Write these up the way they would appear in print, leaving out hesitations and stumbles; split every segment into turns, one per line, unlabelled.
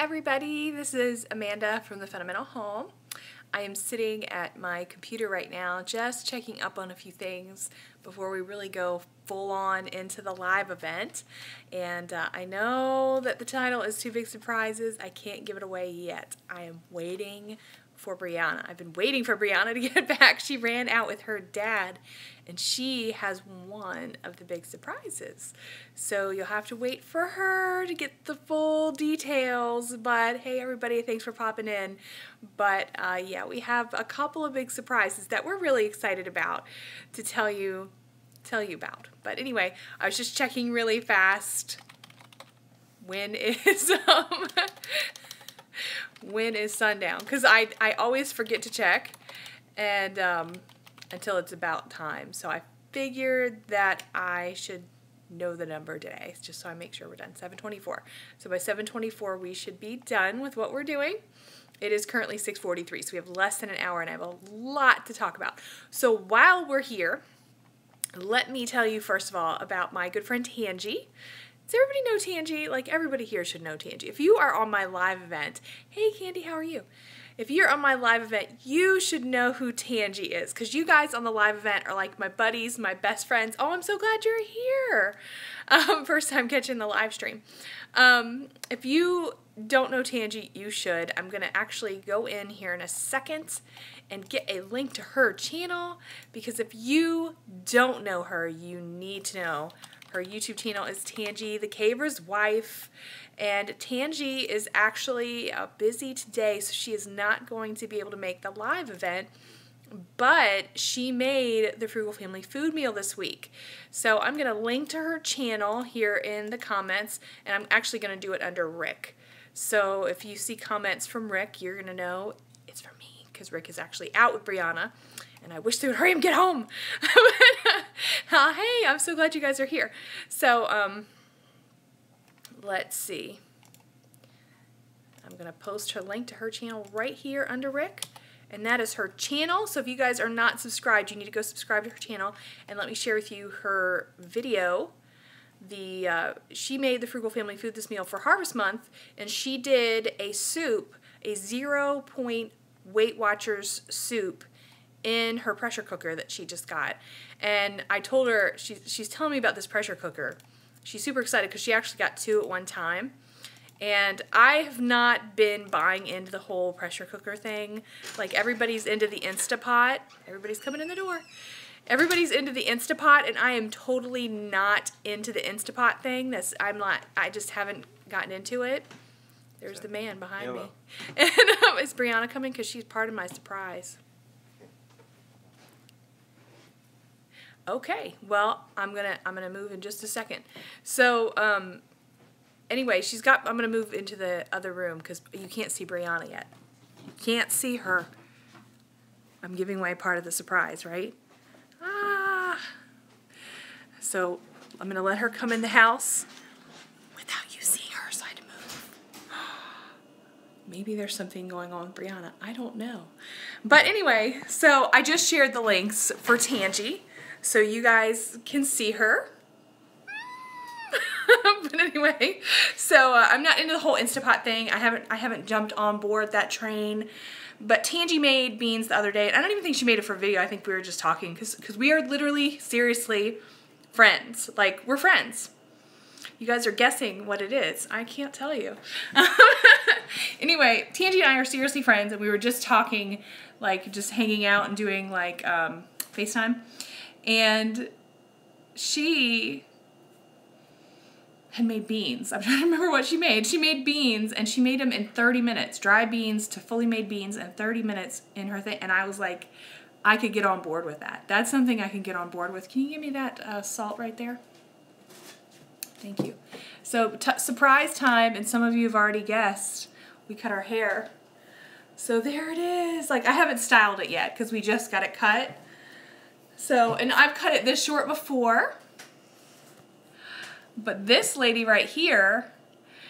everybody, this is Amanda from The Fundamental Home. I am sitting at my computer right now just checking up on a few things before we really go full on into the live event. And I know that the title is Two Big Surprises. I can't give it away yet. I am waiting for Brianna. I've been waiting for Brianna to get back. She ran out with her dad and she has one of the big surprises. So you'll have to wait for her to get the full details. But hey everybody, thanks for popping in. But yeah, we have a couple of big surprises that we're really excited about to tell you about. But anyway, I was just checking really fast. When is sundown? Because I always forget to check and until it's about time. So I figured that I should know the number today, just so I make sure we're done. 7:24. So by 7:24 we should be done with what we're doing. It is currently 6:43, so we have less than an hour and I have a lot to talk about. So while we're here, let me tell you first of all about my good friend Tangi. Does everybody know Tangi? Like, everybody here should know Tangi. If you are on my live event, hey Candy, how are you? If you're on my live event, you should know who Tangi is, because you guys on the live event are like my buddies, my best friends. Oh, I'm so glad you're here. First time catching the live stream. If you don't know Tangi, you should. I'm going to actually go in here in a second and get a link to her channel, because if you don't know her, you need to know. Her YouTube channel is Tangi the Caver's Wife, and Tangi is actually busy today, so she is not going to be able to make the live event, but she made the Frugal Family food meal this week. So I'm going to link to her channel here in the comments, and I'm actually going to do it under Rick. So if you see comments from Rick, you're going to know it's from me, because Rick is actually out with Brianna. And I wish they would hurry and get home. Hey, I'm so glad you guys are here. So, let's see. I'm going to post her link to her channel right here under Rick. And that is her channel. So if you guys are not subscribed, you need to go subscribe to her channel. And let me share with you her video. She made the Frugal Family food this meal for Harvest Month. And she did a soup, a 0-point Weight Watchers soup, in her pressure cooker that she just got. And I told her, she's telling me about this pressure cooker. She's super excited because she actually got two at one time. And I have not been buying into the whole pressure cooker thing. Like, everybody's into the Instapot. Everybody's coming in the door. Everybody's into the Instapot, and I am totally not into the Instapot thing. I just haven't gotten into it. There's the man behind me. And is Brianna coming? Because she's part of my surprise. Okay, well, I'm gonna move in just a second. So, anyway, I'm gonna move into the other room because you can't see Brianna yet. You can't see her. I'm giving away part of the surprise, right? So, I'm gonna let her come in the house without you seeing her, so I had to move. Maybe there's something going on with Brianna. I don't know. But anyway, so I just shared the links for Tangi, so you guys can see her. But anyway, so I'm not into the whole Instapot thing. I haven't jumped on board that train. But Tangi made beans the other day. And I don't even think she made it for video. I think we were just talking because we are literally, seriously, friends. Like, we're friends. You guys are guessing what it is. I can't tell you. Anyway, Tangi and I are seriously friends, and we were just talking, like, just hanging out and doing, like, FaceTime. And she had made beans. I'm trying to remember what she made. She made beans, and she made them in 30 minutes. Dry beans to fully made beans in 30 minutes in her thing. And I was like, I could get on board with that. That's something I can get on board with. Can you give me that salt right there? Thank you. So, surprise time, and some of you have already guessed. We cut our hair. So there it is. Like, I haven't styled it yet because we just got it cut. So, and I've cut it this short before, but this lady right here,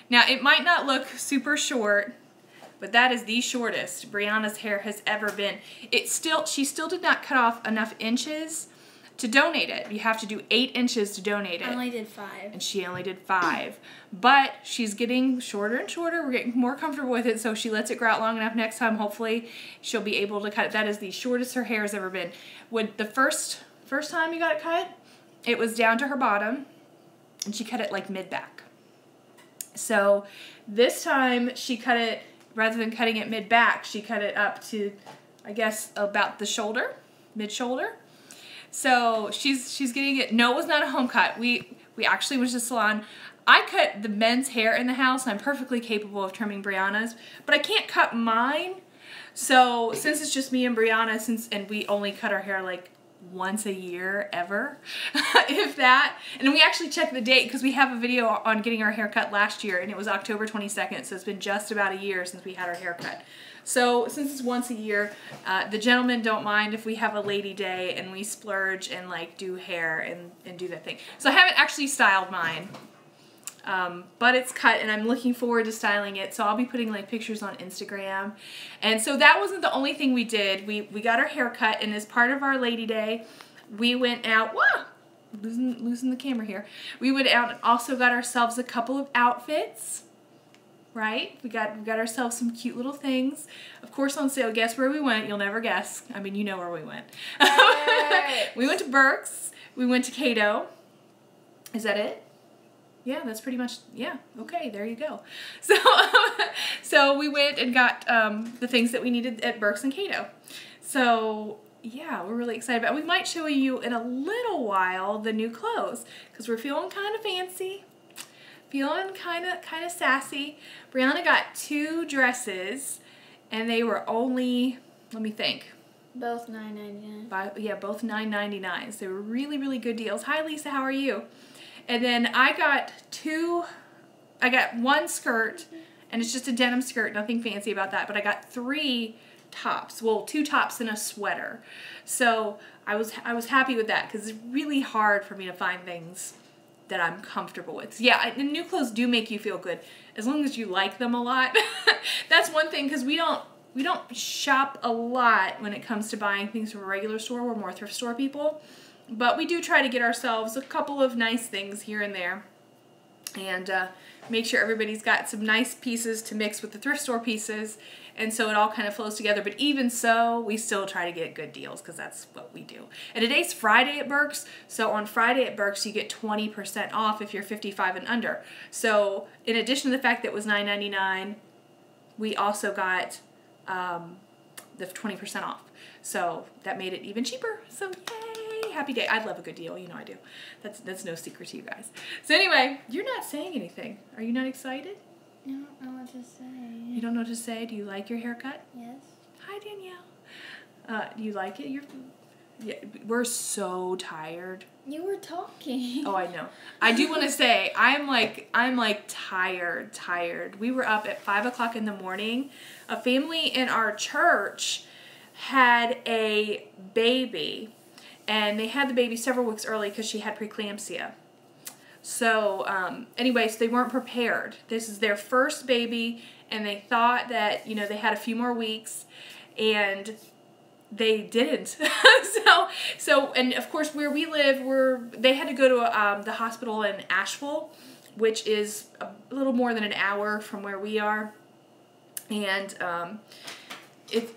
now it might not look super short, but that is the shortest Brianna's hair has ever been. She still did not cut off enough inches to donate it. You have to do 8 inches to donate it.
I only did 5.
And she only did 5. But she's getting shorter and shorter. We're getting more comfortable with it, so she lets it grow out long enough. Next time, hopefully, she'll be able to cut it. That is the shortest her hair has ever been. When the first time you got it cut, it was down to her bottom, and she cut it like mid-back. So this time, she cut it, rather than cutting it mid-back, she cut it up to, I guess, about the shoulder, mid-shoulder. So she's getting it. No, it was not a home cut. We actually went to the salon. I cut the men's hair in the house, and I'm perfectly capable of trimming Brianna's, but I can't cut mine. So since it's just me and Brianna, and we only cut our hair like once a year ever, if that. And we actually checked the date because we have a video on getting our hair cut last year, and it was October 22nd, so it's been just about a year since we had our hair cut. So since it's once a year, the gentlemen don't mind if we have a lady day and we splurge and like do hair and do that thing. So I haven't actually styled mine, but it's cut and I'm looking forward to styling it. So I'll be putting like pictures on Instagram. And so that wasn't the only thing we did. We got our hair cut, and as part of our lady day, we went out. Whoa! Losing the camera here. We went out and also got ourselves a couple of outfits. Right? We got ourselves some cute little things. Of course, on sale. Guess where we went? You'll never guess. I mean, you know where we went. We went to Burke's. We went to Cato. Is that it? Yeah, that's pretty much, yeah. Okay, there you go. So, so we went and got the things that we needed at Burke's and Cato. So, yeah, we're really excited about it. We might show you in a little while the new clothes because we're feeling kind of fancy. Feeling kind of sassy. Brianna got 2 dresses, and they were only, let me think.
Both $9.99.
Yeah, both $9.99. They were really, really good deals. Hi, Lisa. How are you? And then I got 1 skirt, and it's just a denim skirt. Nothing fancy about that. But I got 3 tops. Well, 2 tops and a sweater. So I was happy with that because it's really hard for me to find things that I'm comfortable with. Yeah, and new clothes do make you feel good as long as you like them a lot. That's one thing, because we don't shop a lot when it comes to buying things from a regular store. We're more thrift store people, but we do try to get ourselves a couple of nice things here and there, and make sure everybody's got some nice pieces to mix with the thrift store pieces, and so it all kind of flows together. But even so, we still try to get good deals because that's what we do. And today's Friday at Burke's, so on Friday at Burke's you get 20% off if you're 55 and under. So in addition to the fact that it was $9.99, we also got the 20% off. So that made it even cheaper. So yay, happy day. I love a good deal, you know I do. That's no secret to you guys. So anyway, you're not saying anything. Are you not excited?
I don't know what to say.
You don't know what to say? Do you like your haircut?
Yes.
Hi, Danielle. Do you like it? Yeah, we're so tired.
You were talking.
Oh, I know. I do want to say, I'm like tired. We were up at 5 o'clock in the morning. A family in our church had a baby, and they had the baby several weeks early because she had preeclampsia. So, anyways, they weren't prepared. This is their first baby, and they thought that, you know, they had a few more weeks, and they didn't. And of course, where we live, they had to go to the hospital in Asheville, which is a little more than an hour from where we are, and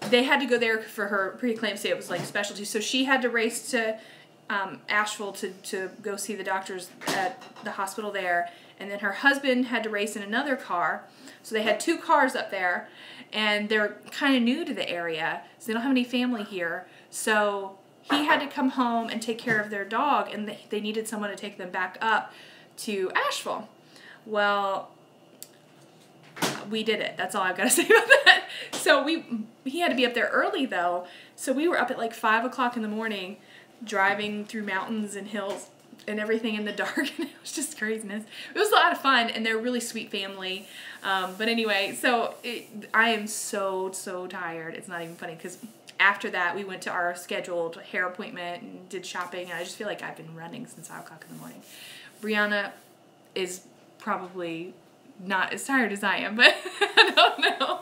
they had to go there for her preeclampsia. It was like specialty, so she had to race to Asheville to go see the doctors at the hospital there, and then her husband had to race in another car. So they had 2 cars up there, and they're kind of new to the area, so they don't have any family here. So he had to come home and take care of their dog, and they needed someone to take them back up to Asheville. Well, we did it. That's all I've got to say about that. So he had to be up there early though, so we were up at like 5 o'clock in the morning, driving through mountains and hills and everything in the dark, and it was just craziness. It was a lot of fun, and they're a really sweet family. But anyway, so I am so tired. It's not even funny, because after that we went to our scheduled hair appointment and did shopping, and I just feel like I've been running since 5 o'clock in the morning. Brianna is probably not as tired as I am, but I don't know.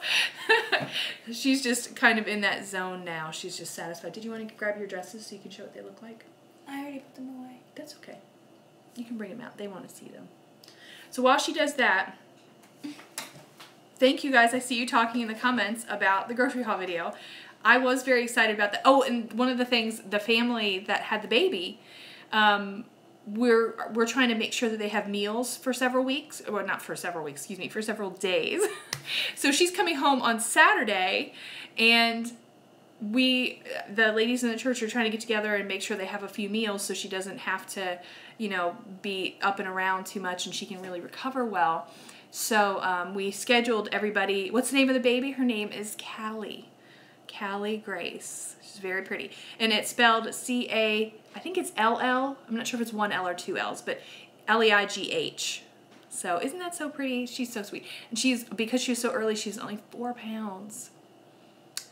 She's just kind of in that zone now. She's just satisfied. Did you want to grab your dresses so you can show what they look like?
I I already put them away.
That's okay. You can bring them out. They want to see them. So while she does that, thank you guys. I see you talking in the comments about the grocery haul video. I was very excited about that. Oh, and one of the things, the family that had the baby, we're trying to make sure that they have meals for several weeks, or not for several weeks, excuse me, for several days. So she's coming home on Saturday, and the ladies in the church are trying to get together and make sure they have a few meals so she doesn't have to, you know, be up and around too much and she can really recover well. So we scheduled everybody. What's the name of the baby? Her name is Callie. Callie Grace. She's very pretty. And it's spelled C-A, I think it's L-L. I'm not sure if it's one L or two L's, but L-E-I-G-H. So isn't that so pretty? She's so sweet. And because she was so early, she's only 4 pounds.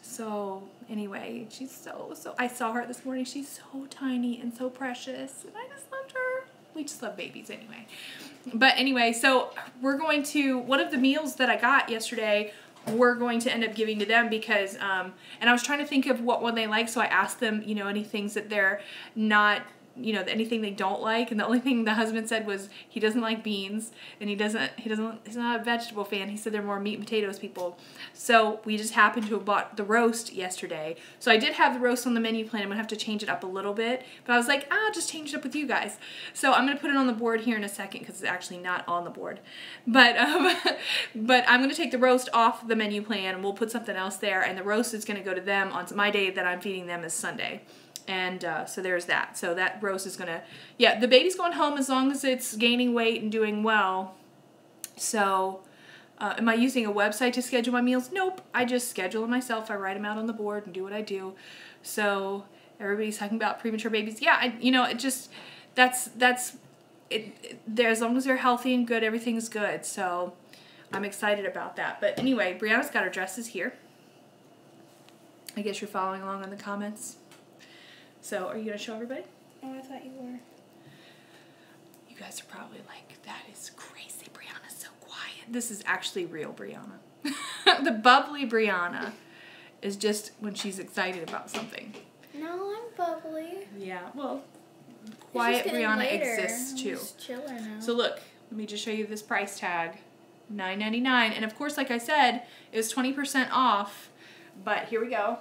So anyway, she's so, I saw her this morning. She's so tiny and so precious. And I just loved her. We just love babies anyway. But anyway, so we're going to, one of the meals that I got yesterday, we're going to end up giving to them because, and I was trying to think of what one they like, so I asked them, you know, any things that they're not, you know, anything they don't like, and the only thing the husband said was he doesn't like beans, and he's not a vegetable fan. He said they're more meat and potatoes people. So we just happened to have bought the roast yesterday. So I did have the roast on the menu plan. I'm gonna have to change it up a little bit, but I was like, I'll just change it up with you guys. So I'm gonna put it on the board here in a second because it's actually not on the board. But but I'm gonna take the roast off the menu plan, and we'll put something else there, and the roast is gonna go to them on my day that I'm feeding them is Sunday. And so there's that. So that roast is gonna, yeah, the baby's going home as long as it's gaining weight and doing well. So am I using a website to schedule my meals? Nope. I just schedule them myself. I write them out on the board and do what I do. So everybody's talking about premature babies. Yeah, you know, it just, that's it. As long as they're healthy and good, everything's good. So I'm excited about that. But anyway, Brianna's got her dresses here. I guess you're following along in the comments. So, are you going to show everybody?
Oh, I thought you were.
You guys are probably like, that is crazy. Brianna's so quiet. This is actually real Brianna. The bubbly Brianna is just when she's excited about something.
No, I'm bubbly.
Yeah, well, quiet Brianna exists too.
Chiller now.
So look, let me just show you this price tag. $9.99. And of course, like I said, it was 20% off. But here we go.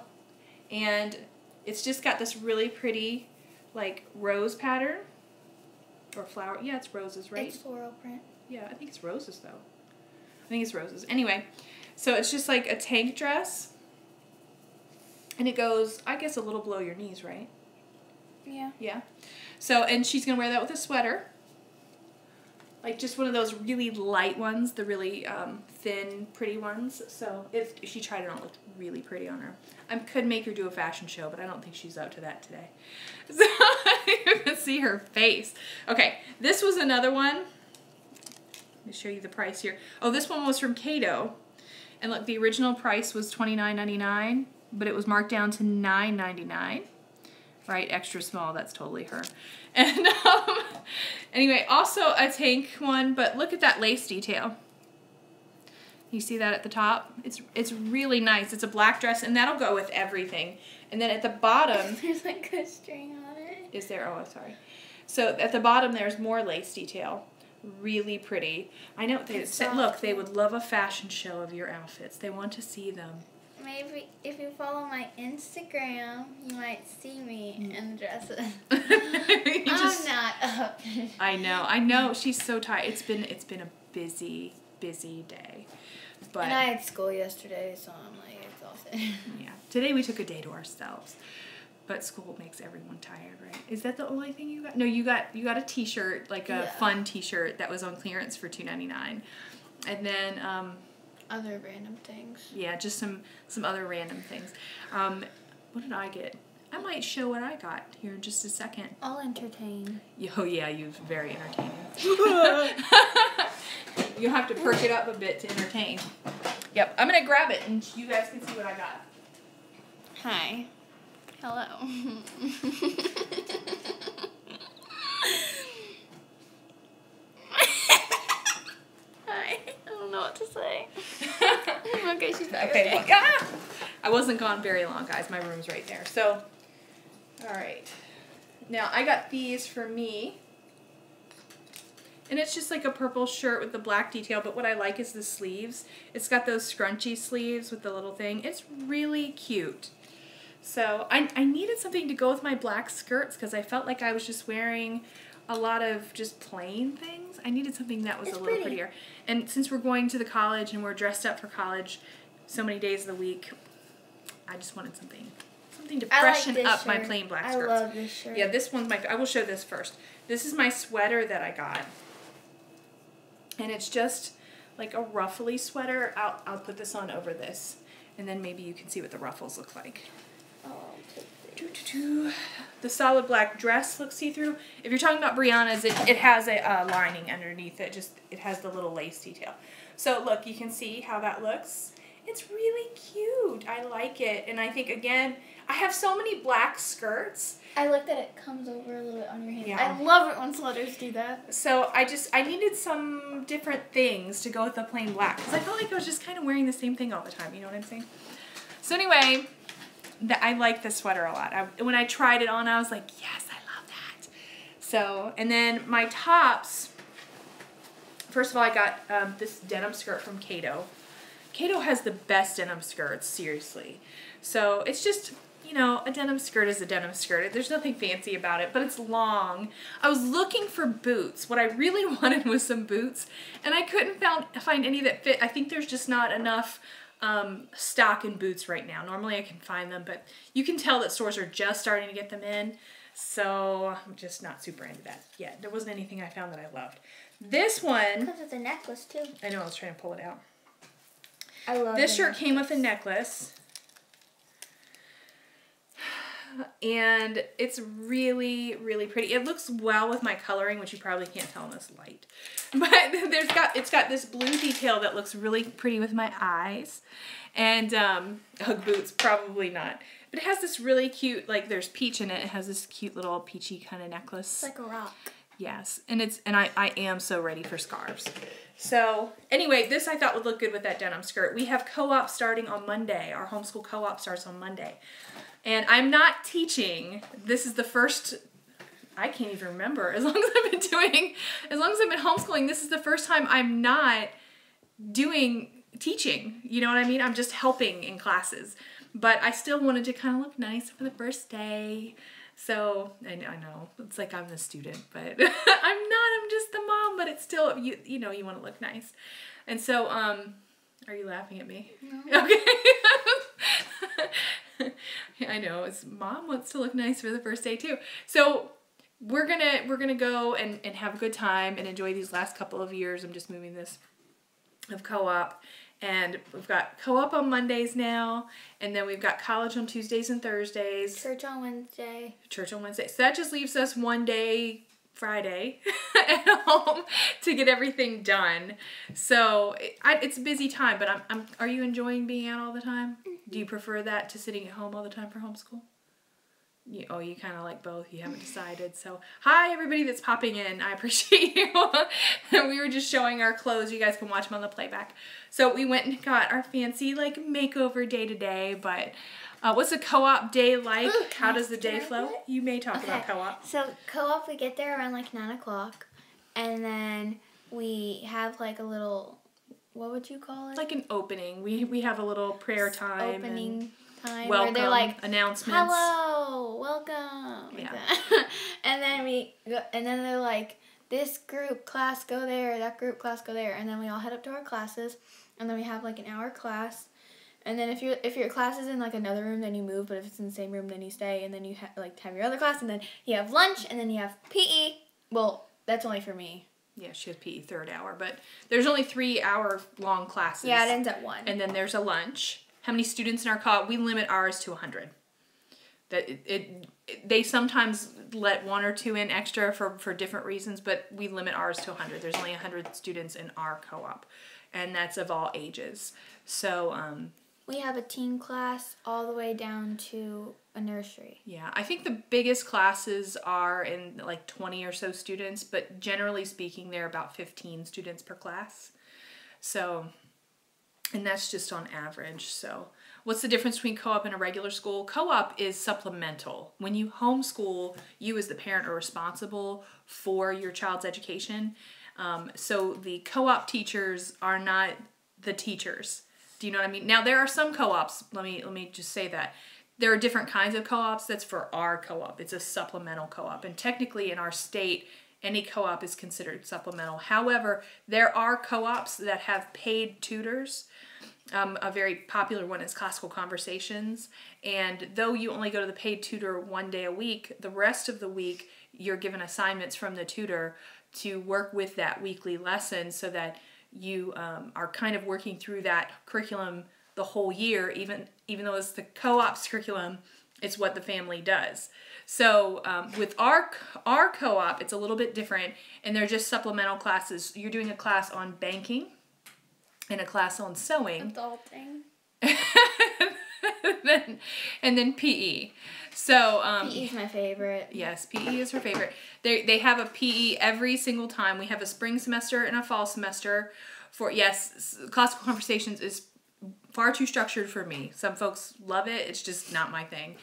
And it's just got this really pretty, like, rose pattern. Or flower. Yeah, it's roses, right?
It's floral print.
Yeah, I think it's roses, though. I think it's roses. Anyway, so it's just like a tank dress. And it goes, I guess, a little below your knees, right?
Yeah.
Yeah. So, and she's going to wear that with a sweater. Like, just one of those really light ones, the really thin, pretty ones. So, if she tried it on, it looked really pretty on her. I could make her do a fashion show, but I don't think she's up to that today. So, you can see her face. Okay, this was another one. Let me show you the price here. Oh, this one was from Cato. And look, the original price was $29.99, but it was marked down to $9.99. Right, extra small, that's totally her. And anyway, also a tank one, but look at that lace detail. You see that at the top? It's really nice. It's a black dress, and that'll go with everything. And then at the bottom...
There's like a string on it.
Is there? Oh, sorry. So at the bottom, there's more lace detail. Really pretty. I know, they said, look, they would love a fashion show of your outfits. They want to see them.
Maybe if you follow my Instagram, you might see me in dresses. I'm not up.
I know. She's so tired. It's been a busy day. But
and I had school yesterday, so I'm like exhausted.
Yeah. Today we took a day to ourselves. But school makes everyone tired, right? Is that the only thing you got? No, you got a t-shirt, like a fun t-shirt that was on clearance for $2.99. And then
other random things.
Yeah, just some other random things. What did I get? I might show what I got here in just a second.
I'll entertain.
Oh yeah, you're very entertaining. You'll have to perk it up a bit to entertain. Yep, I'm gonna grab it and you guys can see what I got.
Hi. Hello. Hi. I don't know what to say. Okay, she's back.
Okay. Well, ah! I wasn't gone very long, guys. My room's right there. So, all right. Now, I got these for me. And it's just like a purple shirt with the black detail, but what I like is the sleeves. It's got those scrunchy sleeves with the little thing. It's really cute. So I needed something to go with my black skirts because I felt like I was just wearing a lot of just plain things. I needed something that was a little prettier. And since we're going to the college and we're dressed up for college so many days of the week, I just wanted something to freshen up my plain black skirts.
I love this shirt.
Yeah, this one's I will show this first. This is my sweater that I got. And it's just like a ruffly sweater. I'll put this on over this. And then maybe you can see what the ruffles look like. The solid black dress looks see-through. If you're talking about Brianna's, it has a lining underneath it. It has the little lace detail. So look, you can see how that looks. It's really cute. I like it. And I think, again, I have so many black skirts.
I like that it comes over a little bit on your hand.
Yeah.
I love it when sweaters do that.
So I needed some different things to go with the plain black. Because I felt like I was just kind of wearing the same thing all the time. You know what I'm saying? So anyway, I like this sweater a lot. When I tried it on, I was like, yes, I love that. So, and then my tops, first of all, I got this denim skirt from Cato. Cato has the best denim skirts, seriously. So it's just, you know, a denim skirt is a denim skirt. There's nothing fancy about it, but it's long. I was looking for boots. What I really wanted was some boots, and I couldn't find any that fit. I think there's just not enough stock in boots right now. Normally I can find them, but you can tell that stores are just starting to get them in, so I'm just not super into that yet. There wasn't anything I found that I loved. This one...
Comes with a necklace, too.
I know, I was trying to pull it out.
I love
this shirt came with a necklace. And it's really, really pretty. It looks well with my coloring, which you probably can't tell in this light. But it's got this blue detail that looks really pretty with my eyes. And Ugg boots, probably not. But it has this really cute, like there's peach in it. It has this cute little peachy kind of necklace.
It's like a rock.
Yes, and I am so ready for scarves. So anyway, this I thought would look good with that denim skirt. We have co-op starting on Monday. Our homeschool co-op starts on Monday. And I'm not teaching. This is the first, I can't even remember, as long as I've been homeschooling, this is the first time I'm not teaching. You know what I mean? I'm just helping in classes. But I still wanted to kind of look nice for the first day. So, I know, it's like I'm the student, but I'm not, I'm just the mom, but it's still, you know, you want to look nice. And so, are you laughing at me? No. Okay. I know, mom wants to look nice for the first day too. So, we're gonna go and have a good time and enjoy these last couple of years. I'm just moving this of co-op. And we've got co-op on Mondays now, and then we've got college on Tuesdays and Thursdays.
Church on Wednesday.
Church on Wednesday. So that just leaves us one day, Friday, at home to get everything done. So it's a busy time, but are you enjoying being out all the time? Do you prefer that to sitting at home all the time for homeschool? You kind of like both. You haven't decided. So, hi everybody that's popping in. I appreciate you. We were just showing our clothes. You guys can watch them on the playback. So we went and got our fancy like makeover day today. But what's a co-op day like? Ooh, how does the day flow? You may talk about co-op.
So co-op, we get there around like 9 o'clock, and then we have like a little, what would you call it?
Like an opening. We have a little prayer time.
Opening time
welcome,
where they're like
announcements.
Hello, welcome. Like that. And then they're like, this group class go there, that group class go there, and then we all head up to our classes, and then we have like an hour class, and then if your class is in like another room, then you move, but if it's in the same room, then you stay, and then you have your other class, and then you have lunch, and then you have PE. Well, that's only for me.
Yeah, she has PE third hour, but there's only 3-hour long classes.
Yeah, it ends at 1.
And then there's a lunch. How many students in our co-op? We limit ours to 100. They sometimes let 1 or 2 in extra for different reasons, but we limit ours to 100. There's only 100 students in our co-op, and that's of all ages. So
we have a teen class all the way down to a nursery.
Yeah, I think the biggest classes are in like 20 or so students, but generally speaking, there are about 15 students per class. So
And that's just on average. So what's the difference between co-op and a regular school? Co-op is supplemental. When you homeschool, you as the parent are responsible for your child's education. So the co-op teachers are not the teachers. Do you know what I mean? Now there are some co-ops, let me just say that. There are different kinds of co-ops. That's for our co-op. It's a supplemental co-op. And technically in our state, any co-op is considered supplemental. However, there are co-ops that have paid tutors. A very popular one is Classical Conversations. And though you only go to the paid tutor one day a week, the rest of the week you're given assignments from the tutor to work with that weekly lesson so that you are kind of working through that curriculum the whole year, even though it's the co-op's curriculum, it's what the family does. So with our co-op, it's a little bit different, and they're just supplemental classes. You're doing a class on banking and a class on sewing.
Adulting.
and then PE. So
PE is my favorite.
Yes, PE is her favorite. They have a PE every single time. We have a spring semester and a fall semester. Classical Conversations is far too structured for me. Some folks love it. It's just not my thing.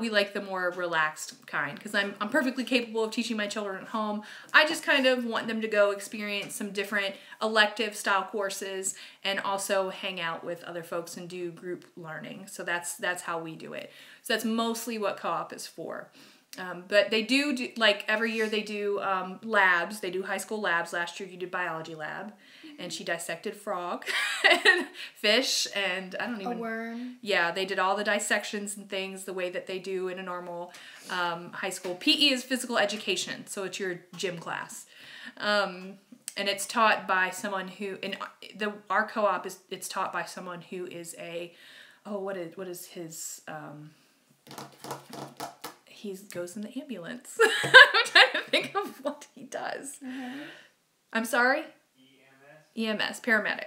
We like the more relaxed kind because I'm perfectly capable of teaching my children at home. I just kind of want them to go experience some different elective style courses and also hang out with other folks and do group learning. So that's how we do it. So that's mostly what co-op is for. But they do like every year they do labs. They do high school labs. Last year you did biology lab. And she dissected frog and fish and a
worm.
Yeah, they did all the dissections and things the way that they do in a normal high school. PE is physical education, so it's your gym class. And it's taught by someone who, our co-op it's taught by someone who is what is his, he goes in the ambulance. I'm trying to think of what he does. Mm-hmm. I'm sorry? EMS, paramedic.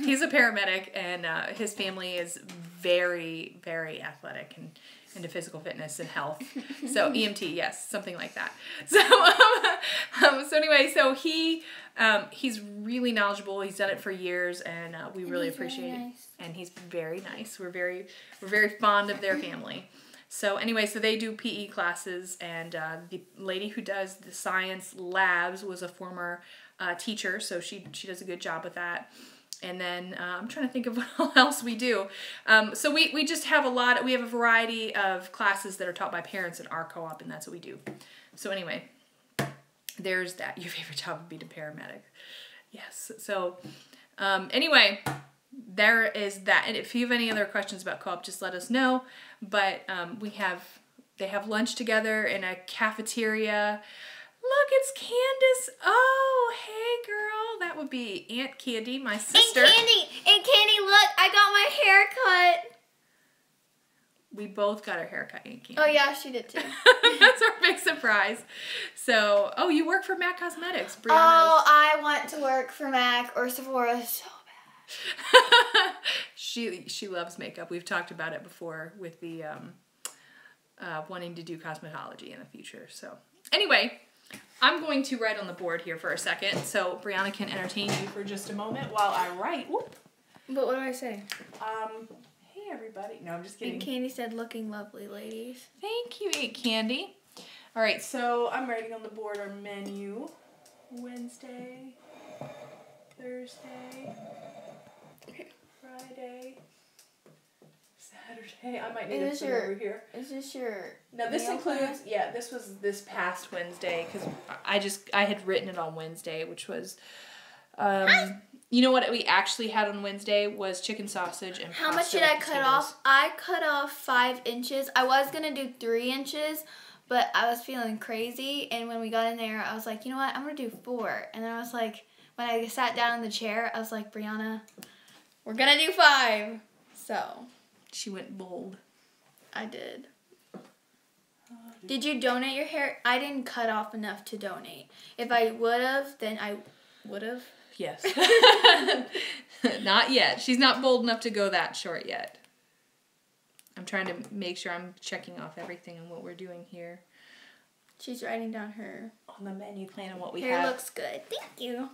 He's a paramedic, and his family is very, very athletic and into physical fitness and health. So EMT, yes, something like that. So anyway, so he's really knowledgeable. He's done it for years, and we really appreciate it. And he's very nice. We're very fond of their family. So anyway, so they do PE classes, and the lady who does the science labs was a former teacher, so she does a good job with that. And then I'm trying to think of what else we do. So we just have we have a variety of classes that are taught by parents in our co-op, and that's what we do. So anyway, there's that. Your favorite job would be to paramedic. Yes. So anyway, there is that. And if you have any other questions about co-op, just let us know. But they have lunch together in a cafeteria. Look, it's Candace. Oh, hey, girl. That would be Aunt Candy, my sister.
Aunt Candy, look, I got my hair cut.
We both got our hair cut, Aunt Candy.
Oh, yeah, she did too.
That's our big surprise. So, you work for MAC Cosmetics. Brianna's.
Oh, I want to work for MAC or Sephora so bad.
She loves makeup. We've talked about it before with the wanting to do cosmetology in the future. So, anyway, I'm going to write on the board here for a second so Brianna can entertain you for just a moment while I write. Whoop.
But what do I say?
Hey, everybody. No, I'm just kidding.
Aunt Candy said, looking lovely, ladies.
Thank you, Aunt Candy. All right, so I'm writing on the board our menu. Wednesday, Thursday, Friday, Saturday. I might need some over here.
Is this your...
Now this includes, this was this past Wednesday because I had written it on Wednesday, which was, you know what we actually had on Wednesday was chicken sausage and
How much did I cut off? I cut off 5 inches. I was going to do 3 inches, but I was feeling crazy, and when we got in there, I was like, you know what, I'm going to do 4. And then I was like, when I sat down in the chair, I was like, Brianna, we're going to do 5. So...
She went bold.
I did. Did you donate your hair? I didn't cut off enough to donate. If I would have, then I would have.
Yes. Not yet. She's not bold enough to go that short yet. I'm trying to make sure I'm checking off everything and what we're doing here.
She's writing down her...
On the menu plan and what we
hair
have.
Hair looks good. Thank you.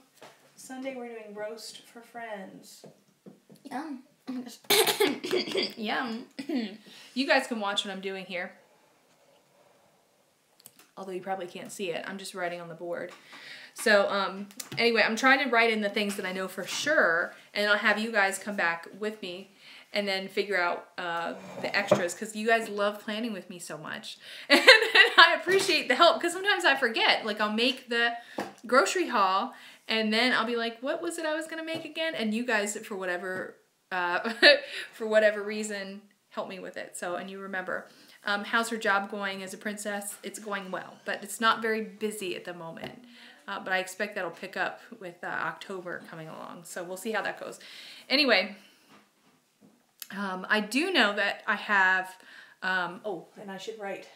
Sunday we're doing roast for friends.
Yum. Yum.
You guys can watch what I'm doing here. Although you probably can't see it. I'm just writing on the board. So, anyway, I'm trying to write in the things that I know for sure, and I'll have you guys come back with me and then figure out the extras, because you guys love planning with me so much. And I appreciate the help, because sometimes I forget. Like, I'll make the grocery haul, and then I'll be like, what was it I was going to make again? And you guys, for whatever reason, help me with it. So, and you remember. How's her job going as a princess? It's going well, but it's not very busy at the moment. But I expect that'll pick up with October coming along. So we'll see how that goes. Anyway, I do know that I have, oh, and I should write,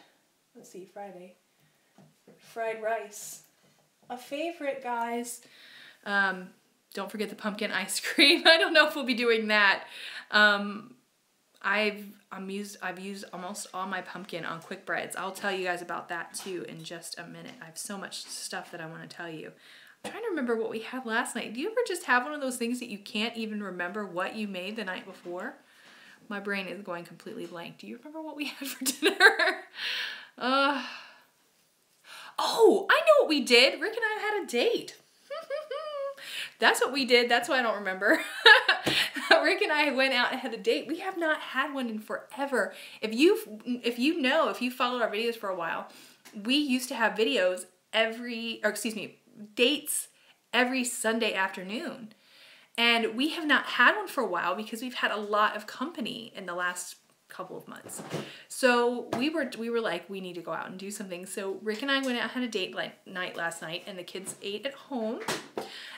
let's see, Friday. Fried rice. A favorite, guys. Don't forget the pumpkin ice cream. I don't know if we'll be doing that. I've used almost all my pumpkin on quick breads. I'll tell you guys about that too in just a minute. I have so much stuff that I want to tell you. I'm trying to remember what we had last night. Do you ever just have one of those things that you can't even remember what you made the night before? My brain is going completely blank. Do you remember what we had for dinner? Oh, I know what we did. Rick and I had a date. That's what we did. That's why I don't remember. Rick and I went out and had a date. We have not had one in forever. If you followed our videos for a while, we used to have dates every Sunday afternoon. And we have not had one for a while because we've had a lot of company in the last couple of months. So we were like, we need to go out and do something. So Rick and I went out and had a date night last night, and the kids ate at home.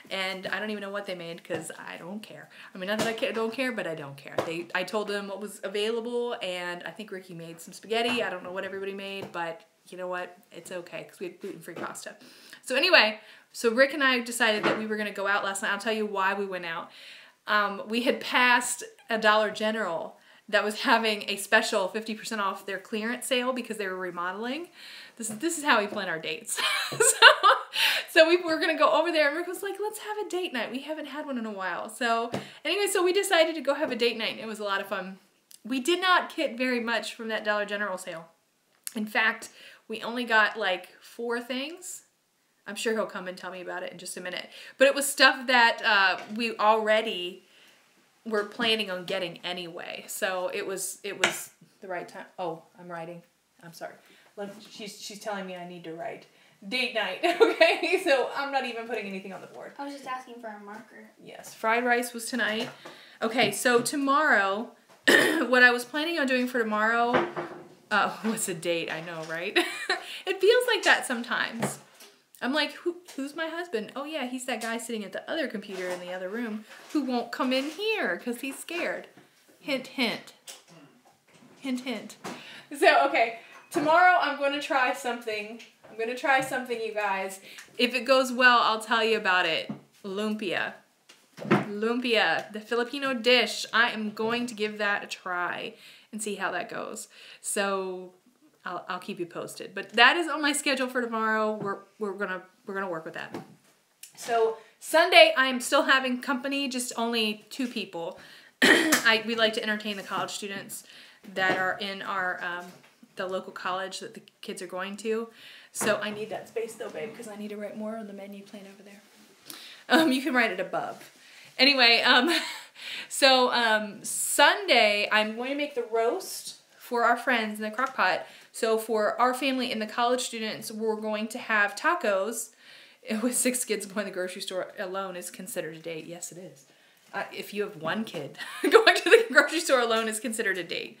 And I don't even know what they made because I don't care. I mean, not that I don't care, but I don't care. I told them what was available, and I think Ricky made some spaghetti. I don't know what everybody made, but you know what? It's okay because we had gluten-free pasta. So anyway, so Rick and I decided that we were going to go out last night. I'll tell you why we went out. We had passed a Dollar General that was having a special 50% off their clearance sale because they were remodeling. This is how we plan our dates. So we were going to go over there, and Rick was like, let's have a date night. We haven't had one in a while. So anyway, so we decided to go have a date night, and it was a lot of fun. We did not get very much from that Dollar General sale. In fact, we only got like 4 things. I'm sure he'll come and tell me about it in just a minute. But it was stuff that we already were planning on getting anyway. So it was the right time. Oh, I'm writing. I'm sorry. She's telling me I need to write. Date night, okay? So I'm not even putting anything on the board.
I was just asking for a marker.
Yes, fried rice was tonight. Okay, so tomorrow, what I was planning on doing for tomorrow, what's the date? I know, right? It feels like that sometimes. I'm like, who's my husband? Oh yeah, he's that guy sitting at the other computer in the other room who won't come in here because he's scared. Hint, hint. Hint, hint. So, okay, tomorrow I'm going to try something. I'm going to try something, you guys. If it goes well, I'll tell you about it. Lumpia. Lumpia, the Filipino dish. I am going to give that a try and see how that goes. So I'll keep you posted. But that is on my schedule for tomorrow. We're gonna work with that. So Sunday, I'm still having company, just only 2 people. We like to entertain the college students that are in our the local college that the kids are going to. So I need that space though, babe, because I need to write more on the menu plan over there. You can write it above. Anyway, so Sunday, I'm going to make the roast for our friends in the crock pot. So for our family and the college students, we're going to have tacos. With 6 kids going to the grocery store alone is considered a date. Yes, it is. If you have 1 kid, going to the grocery store alone is considered a date.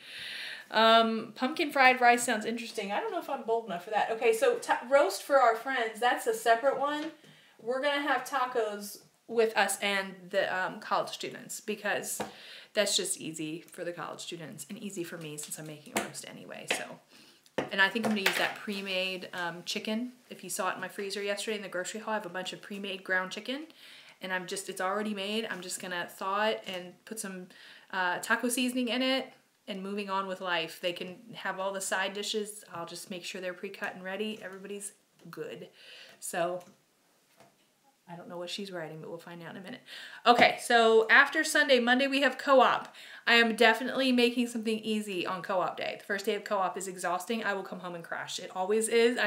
Pumpkin fried rice sounds interesting. I don't know if I'm bold enough for that. Okay, so roast for our friends, that's a separate one. We're going to have tacos with us and the college students because that's just easy for the college students and easy for me since I'm making a roast anyway. So, and I think I'm going to use that pre-made chicken. If you saw it in my freezer yesterday in the grocery haul, I have a bunch of pre-made ground chicken. And it's already made. I'm just going to thaw it and put some taco seasoning in it. And moving on with life. They can have all the side dishes. I'll just make sure they're pre-cut and ready. Everybody's good. So, I don't know what she's writing, but we'll find out in a minute. Okay, so after Sunday, Monday we have co-op. I am definitely making something easy on co-op day. The first day of co-op is exhausting. I will come home and crash. It always is.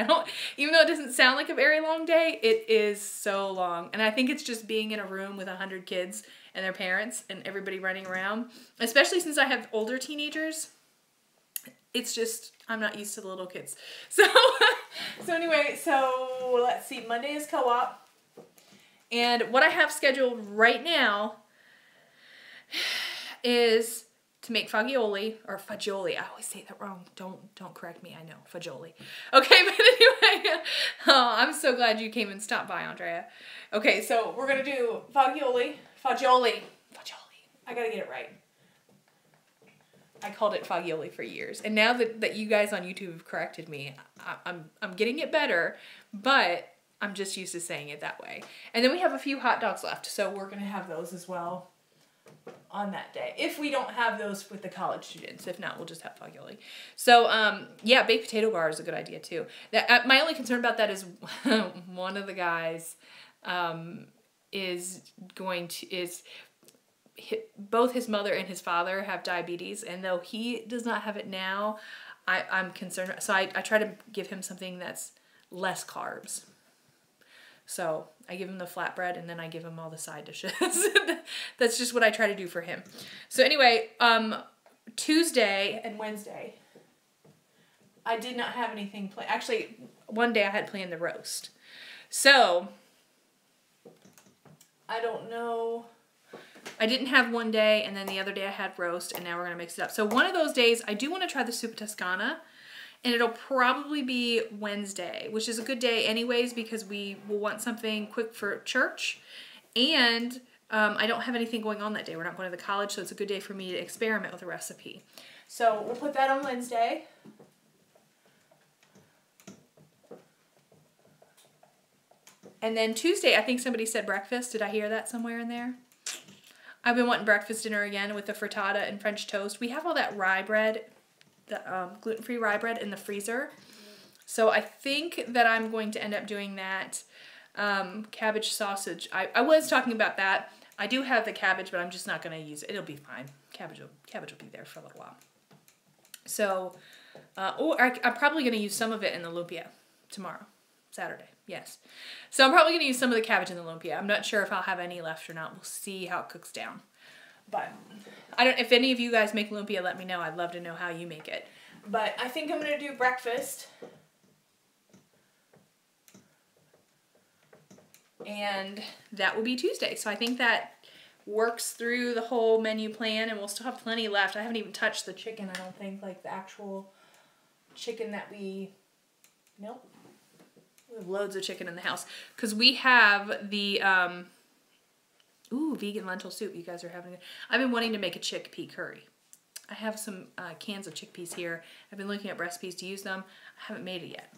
Even though it doesn't sound like a very long day, it is so long. And I think it's just being in a room with 100 kids and their parents and everybody running around, especially since I have older teenagers. It's just, I'm not used to the little kids. So, anyway, let's see. Monday is co-op. And what I have scheduled right now is to make fagioli, or fagioli. I always say that wrong. Don't correct me. I know. Fagioli. Okay, but anyway. Oh, I'm so glad you came and stopped by, Andrea. Okay, so we're going to do fagioli. Fagioli. I got to get it right. I called it fagioli for years. And now that you guys on YouTube have corrected me, I'm getting it better, but I'm just used to saying it that way. And then we have a few hot dogs left, so we're going to have those as well on that day. If we don't have those with the college students. If not, we'll just have fagioli. So, yeah, baked potato bar is a good idea too. My only concern about that is one of the guys both his mother and his father have diabetes, and though he does not have it now, I'm concerned. So I try to give him something that's less carbs. So I give him the flatbread, and then I give him all the side dishes. That's just what I try to do for him. So anyway, Tuesday and Wednesday, I did not have anything planned. Actually, one day I had planned the roast. So I don't know. I didn't have one day, and then the other day I had roast, and now we're going to mix it up. So one of those days, I do want to try the soup Toscana, and it'll probably be Wednesday, which is a good day anyways because we will want something quick for church, and I don't have anything going on that day. We're not going to the college, so it's a good day for me to experiment with a recipe. So we'll put that on Wednesday. And then Tuesday, I think somebody said breakfast. Did I hear that somewhere in there? I've been wanting breakfast dinner again with the frittata and French toast. We have all that rye bread, the gluten-free rye bread in the freezer. So I think that I'm going to end up doing that. Cabbage sausage. I was talking about that. I do have the cabbage, but I'm just not going to use it. It'll be fine. Cabbage will be there for a little while. So, I'm probably going to use some of it in the lumpia tomorrow, Saturday. Yes. So I'm probably going to use some of the cabbage in the lumpia. I'm not sure if I'll have any left or not. We'll see how it cooks down. But if any of you guys make lumpia, let me know. I'd love to know how you make it. But I think I'm going to do breakfast. And that will be Tuesday. So I think that works through the whole menu plan, and we'll still have plenty left. I haven't even touched the chicken, I don't think, like the actual chicken that nope. We have loads of chicken in the house because we have the vegan lentil soup. You guys are having it. I've been wanting to make a chickpea curry. I have some cans of chickpeas here. I've been looking up recipes to use them. I haven't made it yet,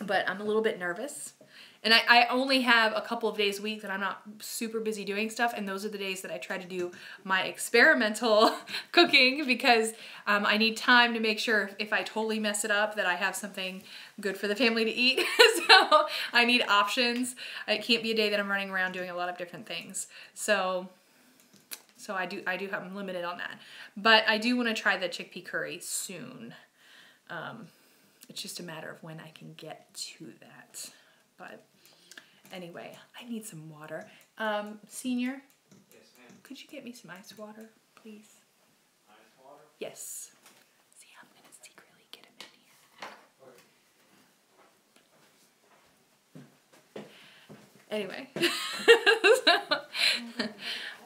but I'm a little bit nervous. And I only have a couple of days a week that I'm not super busy doing stuff, and those are the days that I try to do my experimental cooking because I need time to make sure if I totally mess it up that I have something good for the family to eat. So I need options. It can't be a day that I'm running around doing a lot of different things. So I'm limited on that. But I do want to try the chickpea curry soon. It's just a matter of when I can get to that. But anyway, I need some water. Senior?
Yes, ma'am.
Could you get me some ice water, please?
Ice water?
Yes. See, I'm going to secretly get him in here. Anyway.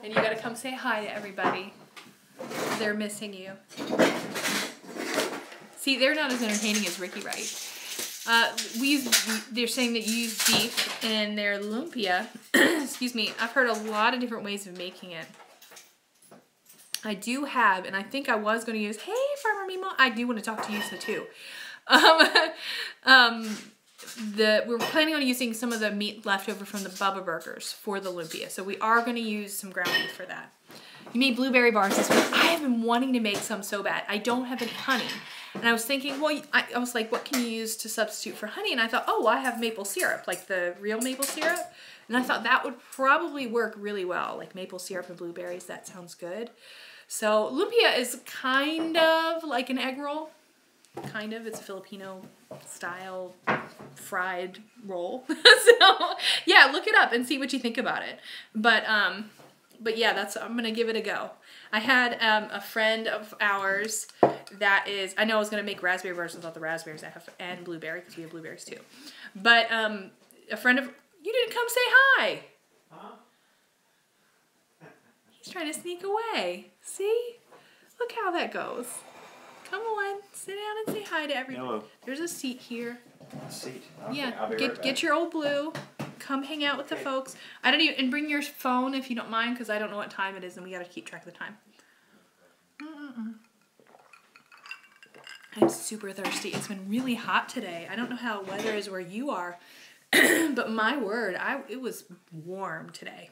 And you got to come say hi to everybody. They're missing you. See, they're not as entertaining as Ricky Wright. They're saying that you use beef in their lumpia. Excuse me. I've heard a lot of different ways of making it. I do have, and I think I was going to use, hey, Farmer Mimo, I do want to talk to you so too. We're planning on using some of the meat left over from the Bubba Burgers for the lumpia. So we are going to use some ground beef for that. You made blueberry bars this week. I have been wanting to make some so bad. I don't have any honey. And I was thinking, well, I was like, what can you use to substitute for honey? And I thought, oh, I have maple syrup, like the real maple syrup. And I thought that would probably work really well, like maple syrup and blueberries. That sounds good. So lumpia is kind of like an egg roll. Kind of. It's a Filipino style fried roll. So yeah, look it up and see what you think about it. But yeah, I'm gonna give it a go. I had a friend of ours that is, I know I was gonna make raspberry bars without the raspberries I have, and blueberry because we have blueberries too. But a friend of, you didn't come say hi.
Huh?
He's trying to sneak away. See? Look how that goes. Come on, sit down and say hi to everybody.
Hello.
There's a seat here.
Seat. Okay,
Yeah,
I'll be right back.
get your old blue. Come hang out with the folks. I don't even, and bring your phone if you don't mind, because I don't know what time it is, and we gotta keep track of the time. I'm super thirsty. It's been really hot today. I don't know how weather is where you are, but my word, it was warm today.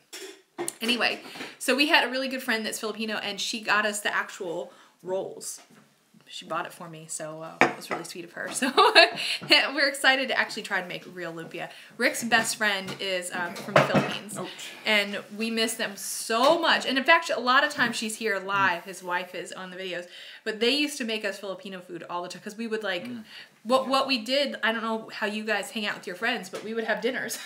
Anyway, so we had a really good friend that's Filipino, and she got us the actual rolls. She bought it for me, so it was really sweet of her. So we're excited to actually try to make real lumpia. Rick's best friend is from the Philippines, and we miss them so much. And in fact, a lot of times she's here live. His wife is on the videos. But they used to make us Filipino food all the time, because we would like, what we did, I don't know how you guys hang out with your friends, but we would have dinners.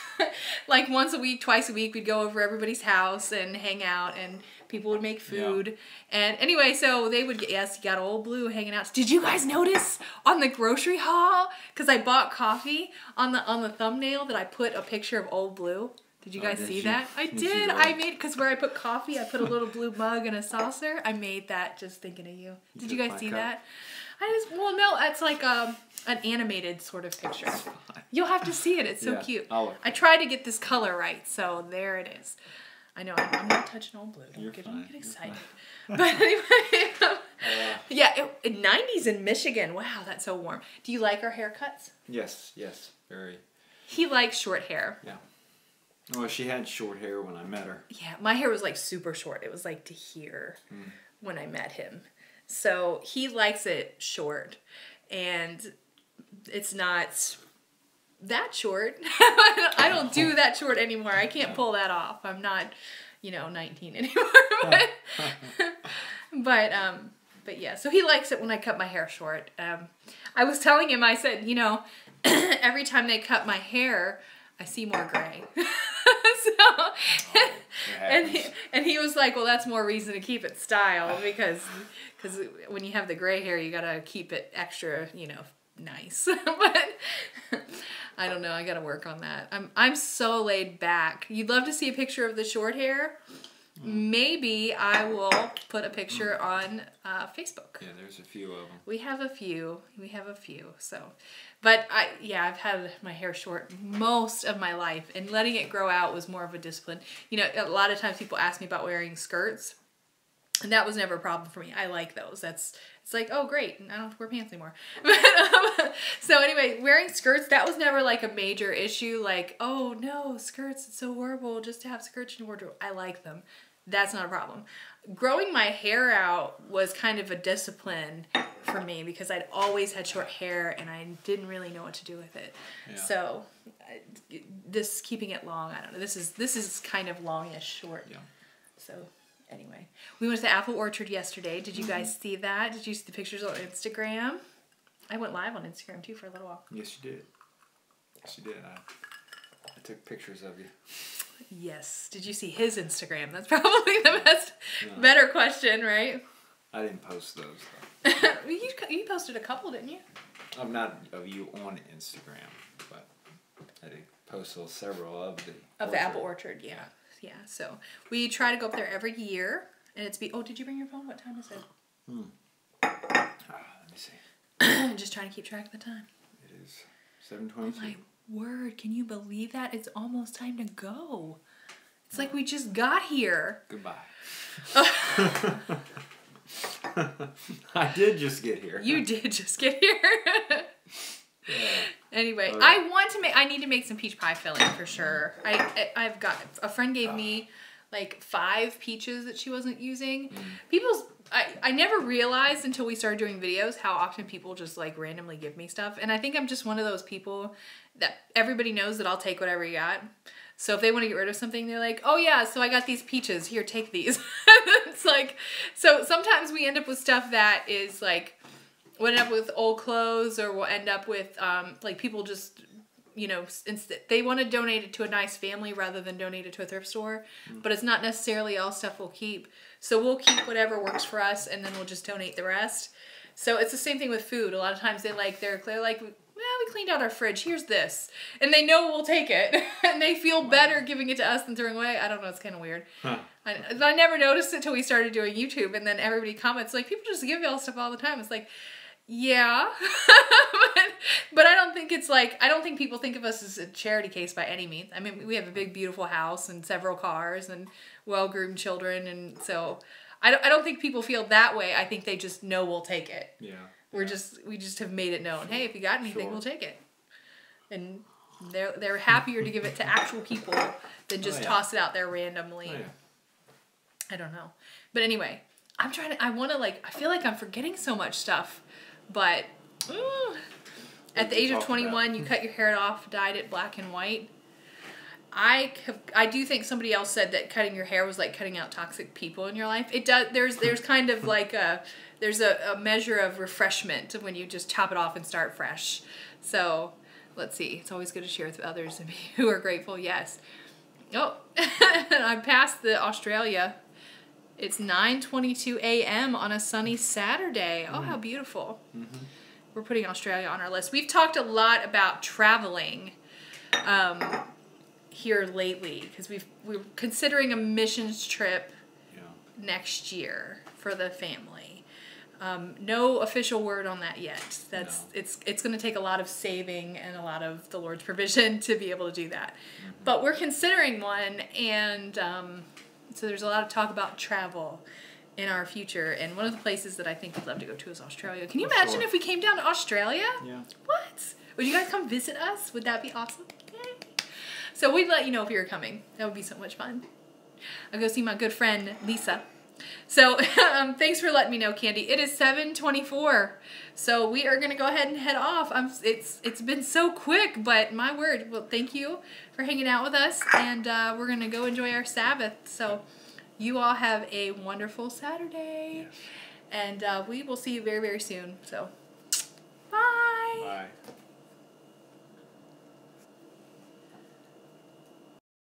Like once a week, twice a week, we'd go over everybody's house and hang out, and people would make food. Yeah. And anyway, so they would get, yes, you got Old Blue hanging out. Did you guys notice on the grocery haul, because I bought coffee, on the thumbnail that I put a picture of Old Blue? Did you guys see that? I did. I made, because where I put coffee, I put a little blue mug and a saucer. I made that just thinking of you. Did you guys see that? Well, no, it's like an animated sort of picture. You'll have to see it. It's so cute. I tried to get this color right, so there it is. I know, I'm not touching Old Blue. Don't get excited. But anyway, yeah, 90s in Michigan. Wow, that's so warm. Do you like our haircuts?
Yes, very.
He likes short hair.
Yeah. Well, she had short hair when I met her.
Yeah, my hair was like super short. It was like to here when I met him. So he likes it short, and it's not that short. I don't do that short anymore. I can't pull that off. I'm not, 19 anymore. But yeah, so he likes it when I cut my hair short. I was telling him, I said, every time they cut my hair, I see more gray. And he was like, well, that's more reason to keep it style, because when you have the gray hair, you gotta keep it extra, nice. But I don't know, I gotta work on that. I'm so laid back. You'd love to see a picture of the short hair? Maybe I will put a picture on Facebook.
Yeah, there's a few of them. We
have a few. So, but I've had my hair short most of my life, and letting it grow out was more of a discipline. A lot of times people ask me about wearing skirts, and that was never a problem for me. I like those. It's like, oh great, I don't have to wear pants anymore. So anyway, wearing skirts, that was never like a major issue. Like, oh no, skirts, it's so horrible just to have skirts in your wardrobe. I like them. That's not a problem. Growing my hair out was kind of a discipline for me, because I'd always had short hair and I didn't really know what to do with it. Yeah. So this keeping it long, I don't know. This is kind of longish short. Yeah. So anyway, we went to the apple orchard yesterday. Did you guys see that? Did you see the pictures on Instagram? I went live on Instagram too for a little while.
Yes, you did. I took pictures of you.
Yes. Did you see his Instagram? That's probably the better question, right?
I didn't post those, though.
You posted a couple, didn't you?
I'm not of you on Instagram, but I did post several of the
apple orchard. Yeah. So we try to go up there every year, and did you bring your phone? What time is it?
Let me see.
Just trying to keep track of the time.
It is 7:22.
Oh my word, can you believe that? It's almost time to go. It's like we just got here.
Goodbye. I did just get here.
You did just get here.
Yeah.
Anyway, I need to make some peach pie filling for sure. I've got, a friend gave me like 5 peaches that she wasn't using. I never realized until we started doing videos how often people just like randomly give me stuff. And I think I'm just one of those people that everybody knows that I'll take whatever you got. So if they want to get rid of something, they're like, oh yeah, so I got these peaches. Here, take these. It's like, so sometimes we end up with stuff that is like, we'll end up with old clothes, or we'll end up with like people just, you know, they want to donate it to a nice family rather than donate it to a thrift store. But it's not necessarily all stuff we'll keep. So we'll keep whatever works for us, and then we'll just donate the rest. So it's the same thing with food. A lot of times they're like, well, we cleaned out our fridge. Here's this. And they know we'll take it. And they feel better giving it to us than throwing away. I don't know. It's kind of weird. Huh. I never noticed it till we started doing YouTube. And then everybody comments, like, people just give y'all stuff all the time. It's like, yeah. but I don't think it's like, I don't think people think of us as a charity case by any means. I mean, we have a big, beautiful house and several cars and well-groomed children. And so I don't think people feel that way. I think they just know we'll take it.
Yeah.
We just have made it known. Hey, if you got anything, we'll take it. And they're happier to give it to actual people than just toss it out there randomly. Oh, yeah. I don't know. But anyway, I feel like I'm forgetting so much stuff. But at the age of 21, you cut your hair off, dyed it black and white. I do think somebody else said that cutting your hair was like cutting out toxic people in your life. It does. There's kind of like there's a measure of refreshment when you just chop it off and start fresh. So let's see. It's always good to share with others who are grateful. Yes. Oh, I passed the Australia. It's 9:22 a.m. on a sunny Saturday. Oh, how beautiful. Mm-hmm. We're putting Australia on our list. We've talked a lot about traveling here lately because we're considering a missions trip next year for the family. No official word on that yet. It's going to take a lot of saving and a lot of the Lord's provision to be able to do that. Mm-hmm. But we're considering one, and so there's a lot of talk about travel in our future. And one of the places that I think we'd love to go to is Australia. Can you imagine if we came down to Australia? Yeah. What? Would you guys come visit us? Would that be awesome? Yay. So we'd let you know if you were coming. That would be so much fun. I'll go see my good friend Lisa. So thanks for letting me know, Candy. It is 7:24, so we are going to go ahead and head off. It's been so quick, but my word. Well, thank you for hanging out with us, and we're going to go enjoy our Sabbath. So you all have a wonderful Saturday, and we will see you very, very soon. So bye.
Bye.